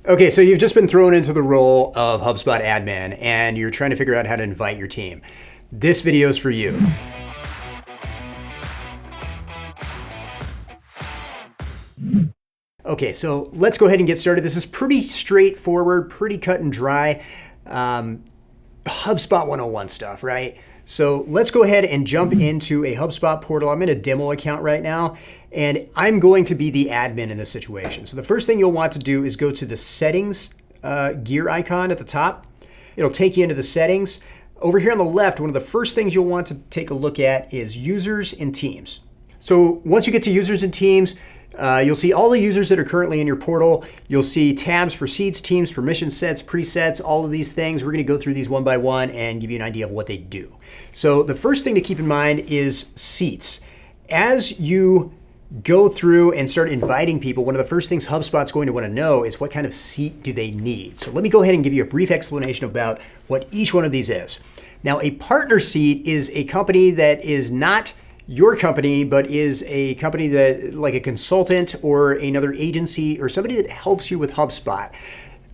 Okay, so you've just been thrown into the role of HubSpot admin and you're trying to figure out how to invite your team. This video is for you. Okay, so let's go ahead and get started. This is pretty straightforward, pretty cut and dry. HubSpot 101 stuff, right? So let's go ahead and jump into a HubSpot portal. I'm in a demo account right now, and I'm going to be the admin in this situation. So the first thing you'll want to do is go to the settings gear icon at the top. It'll take you into the settings. Over here on the left, one of the first things you'll want to take a look at is users and teams. So once you get to users and teams, you'll see all the users that are currently in your portal. You'll see tabs for seats, teams, permission sets, presets, all of these things. We're going to go through these one by one and give you an idea of what they do. So the first thing to keep in mind is seats. As you go through and start inviting people, one of the first things HubSpot's going to want to know is what kind of seat do they need. So let me go ahead and give you a brief explanation about what each one of these is. Now, a partner seat is a company that is not your company, but is a company that, like a consultant or another agency or somebody that helps you with HubSpot.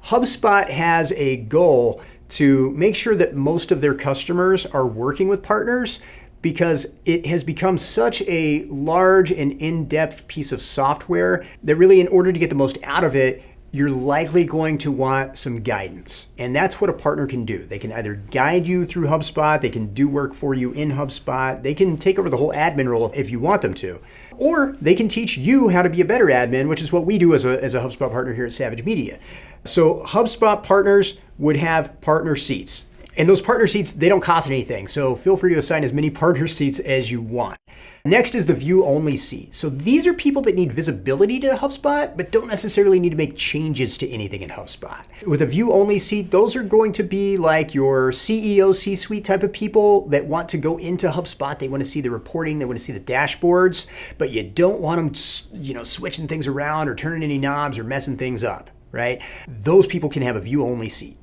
HubSpot has a goal to make sure that most of their customers are working with partners because it has become such a large and in-depth piece of software that really, in order to get the most out of it, you're likely going to want some guidance. And that's what a partner can do. They can either guide you through HubSpot, they can do work for you in HubSpot, they can take over the whole admin role if you want them to, or they can teach you how to be a better admin, which is what we do as a HubSpot partner here at Savage Media. So HubSpot partners would have partner seats. And those partner seats, they don't cost anything. So feel free to assign as many partner seats as you want. Next is the view only seat. So these are people that need visibility to HubSpot, but don't necessarily need to make changes to anything in HubSpot. With a view only seat, those are going to be like your CEO, C-suite type of people that want to go into HubSpot. They want to see the reporting, they want to see the dashboards, but you don't want them, switching things around or turning any knobs or messing things up, right? Those people can have a view only seat.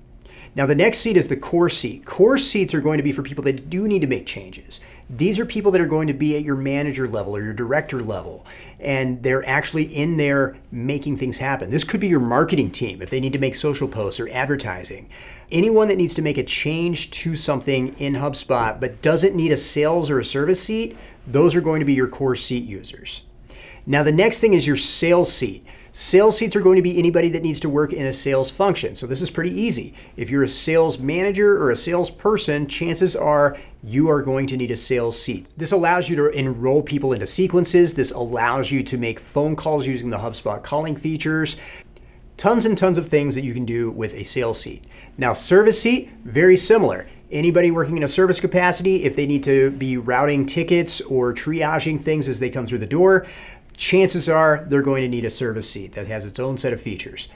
Now the next seat is the core seat. Core seats are going to be for people that do need to make changes. These are people that are going to be at your manager level or your director level, and they're actually in there making things happen. This could be your marketing team if they need to make social posts or advertising. Anyone that needs to make a change to something in HubSpot but doesn't need a sales or a service seat, those are going to be your core seat users. Now the next thing is your sales seat. Sales seats are going to be anybody that needs to work in a sales function. So this is pretty easy. If you're a sales manager or a salesperson, chances are you are going to need a sales seat. This allows you to enroll people into sequences. This allows you to make phone calls using the HubSpot calling features. Tons and tons of things that you can do with a sales seat. Now, service seat, very similar. Anybody working in a service capacity, if they need to be routing tickets or triaging things as they come through the door, chances are they're going to need a service seat that has its own set of features.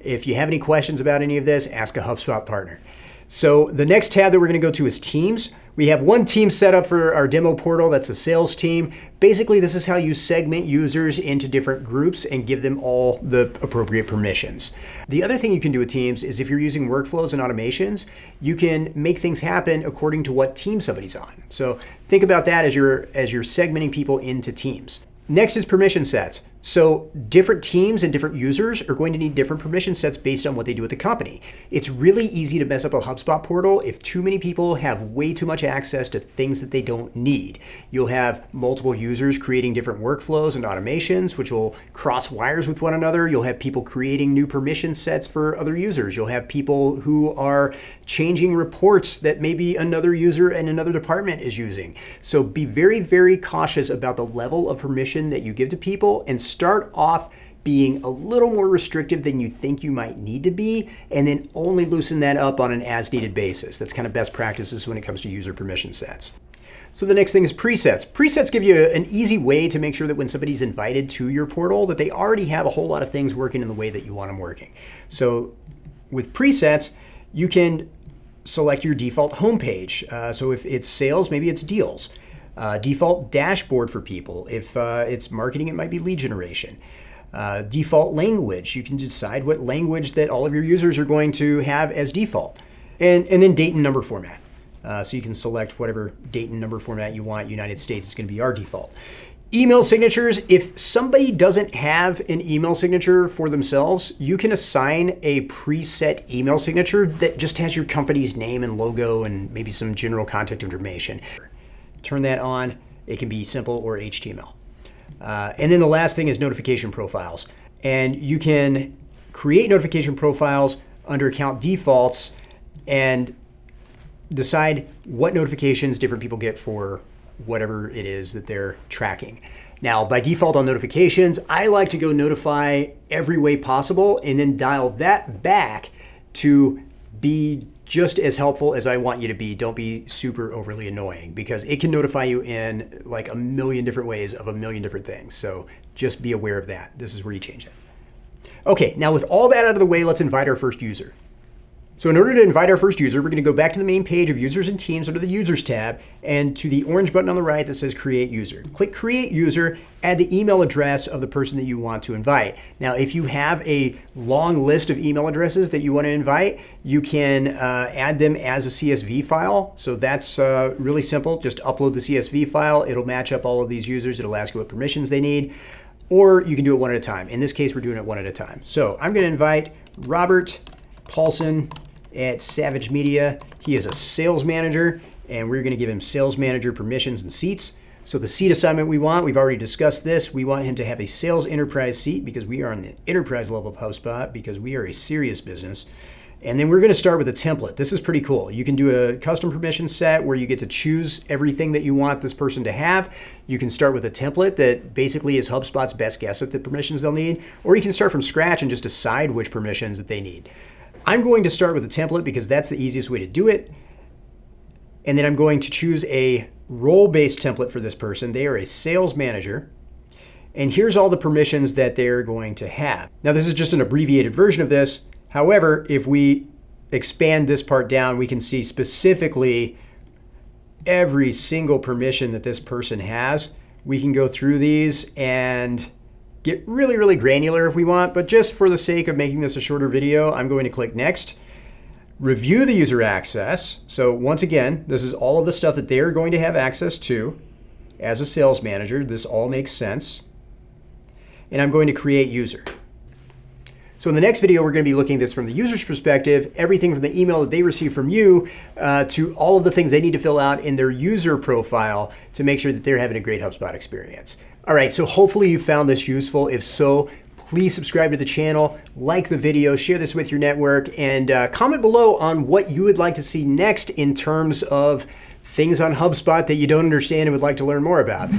If you have any questions about any of this, ask a HubSpot partner. So the next tab that we're going to go to is teams. We have one team set up for our demo portal. That's a sales team. Basically, this is how you segment users into different groups and give them all the appropriate permissions. The other thing you can do with teams is if you're using workflows and automations, you can make things happen according to what team somebody's on. So think about that as you're segmenting people into teams. Next is permission sets. So different teams and different users are going to need different permission sets based on what they do at the company. It's really easy to mess up a HubSpot portal if too many people have way too much access to things that they don't need. You'll have multiple users creating different workflows and automations, which will cross wires with one another. You'll have people creating new permission sets for other users. You'll have people who are changing reports that maybe another user in another department is using. So be very, very cautious about the level of permission that you give to people and start off being a little more restrictive than you think you might need to be, and then only loosen that up on an as-needed basis. That's kind of best practices when it comes to user permission sets. So the next thing is presets. Presets give you an easy way to make sure that when somebody's invited to your portal that they already have a whole lot of things working in the way that you want them working. So with presets, you can select your default homepage. So if it's sales, maybe it's deals. Default dashboard for people. If it's marketing, it might be lead generation. Default language. You can decide what language that all of your users are going to have as default. And then date and number format. So you can select whatever date and number format you want. United States is going to be our default. Email signatures, if somebody doesn't have an email signature for themselves, you can assign a preset email signature that just has your company's name and logo and maybe some general contact information. Turn that on. It can be simple or HTML. And then the last thing is notification profiles. And you can create notification profiles under account defaults and decide what notifications different people get for whatever it is that they're tracking. Now, by default on notifications, I like to go notify every way possible and then dial that back to be just as helpful as I want you to be. Don't be super overly annoying because it can notify you in like a million different ways of a million different things. So just be aware of that. This is where you change it. Okay, now with all that out of the way, let's invite our first user. So in order to invite our first user, we're going to go back to the main page of Users and Teams under the Users tab and to the orange button on the right that says Create User. Click Create User, add the email address of the person that you want to invite. Now, if you have a long list of email addresses that you want to invite, you can add them as a CSV file. So that's really simple. Just upload the CSV file. It'll match up all of these users. It'll ask you what permissions they need. Or you can do it one at a time. In this case, we're doing it one at a time. So I'm going to invite Robert Paulson at Savage Media. He is a sales manager, and we're going to give him sales manager permissions and seats. So the seat assignment we've already discussed this. We want him to have a sales enterprise seat because we are on the enterprise level of HubSpot because we are a serious business. And then we're going to start with a template. This is pretty cool. You can do a custom permission set where you get to choose everything that you want this person to have. You can start with a template that basically is HubSpot's best guess at the permissions they'll need, or you can start from scratch and just decide which permissions that they need. I'm going to start with a template because that's the easiest way to do it. And then I'm going to choose a role-based template for this person. They are a sales manager. And here's all the permissions that they're going to have. Now, this is just an abbreviated version of this. However, if we expand this part down, we can see specifically every single permission that this person has. We can go through these and get really, really granular if we want, but just for the sake of making this a shorter video, I'm going to click Next. Review the user access. So once again, this is all of the stuff that they're going to have access to as a sales manager. This all makes sense. And I'm going to create user. So in the next video, we're going to be looking at this from the user's perspective, everything from the email that they receive from you to all of the things they need to fill out in their user profile to make sure that they're having a great HubSpot experience. All right, so hopefully you found this useful. If so, please subscribe to the channel, like the video, share this with your network, and comment below on what you would like to see next in terms of things on HubSpot that you don't understand and would like to learn more about.